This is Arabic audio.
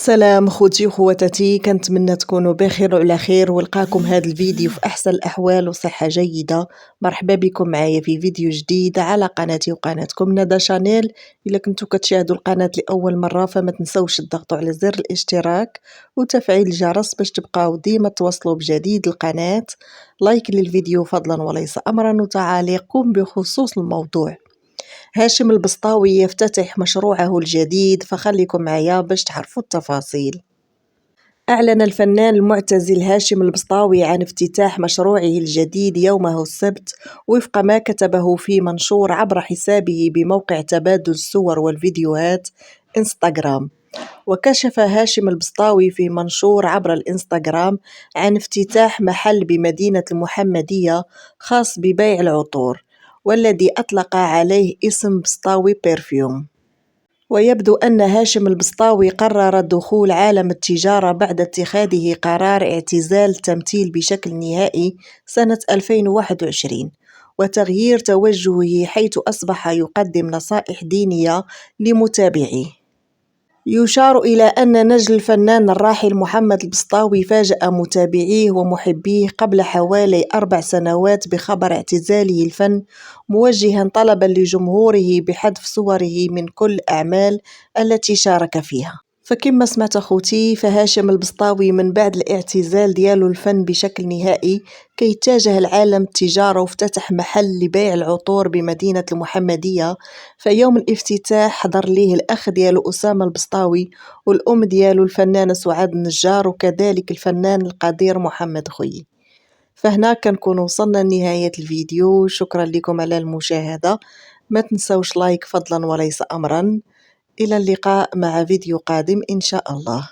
السلام خوتي وخواتاتي، كنتمنى تكونوا بخير وعلى خير ولقاكم هذا الفيديو في احسن الاحوال وصحه جيده. مرحبا بكم معايا في فيديو جديد على قناتي وقناتكم ندى شانيل. الا كنتوا كتشاهدوا القناه لاول مره فما تنسوش تضغطوا على زر الاشتراك وتفعيل الجرس باش تبقاو ديما توصلوا بجديد القناه. لايك للفيديو فضلا وليس امرا وتعاليقكم بخصوص الموضوع. هاشم البسطاوي يفتتح مشروعه الجديد، فخليكم معايا باش تعرفوا التفاصيل. أعلن الفنان المعتزل هاشم البسطاوي عن افتتاح مشروعه الجديد يومه السبت وفق ما كتبه في منشور عبر حسابه بموقع تبادل الصور والفيديوهات انستغرام. وكشف هاشم البسطاوي في منشور عبر الانستغرام عن افتتاح محل بمدينة المحمدية خاص ببيع العطور، والذي أطلق عليه اسم بسطاوي بيرفيوم. ويبدو أن هاشم البسطاوي قرر دخول عالم التجارة بعد اتخاذه قرار اعتزال التمثيل بشكل نهائي سنة 2021 وتغيير توجهه، حيث أصبح يقدم نصائح دينية لمتابعيه. يشار إلى أن نجل الفنان الراحل محمد البسطاوي فاجأ متابعيه ومحبيه قبل حوالي 4 سنوات بخبر اعتزاله الفن، موجها طلبا لجمهوره بحذف صوره من كل الأعمال التي شارك فيها. فكما سمعت خوتي، فهاشم البسطاوي من بعد الاعتزال ديالو الفن بشكل نهائي كيتجه لعالم التجارة وافتتح محل لبيع العطور بمدينة المحمدية. فيوم الافتتاح حضر ليه الأخ ديالو أسامة البسطاوي والأم ديالو الفنانة سعاد النجار وكذلك الفنان القدير محمد خوي. فهنا كنكون وصلنا لنهاية الفيديو، شكرا لكم على المشاهدة، ما تنسوش لايك فضلا وليس أمرا. إلى اللقاء مع فيديو قادم إن شاء الله.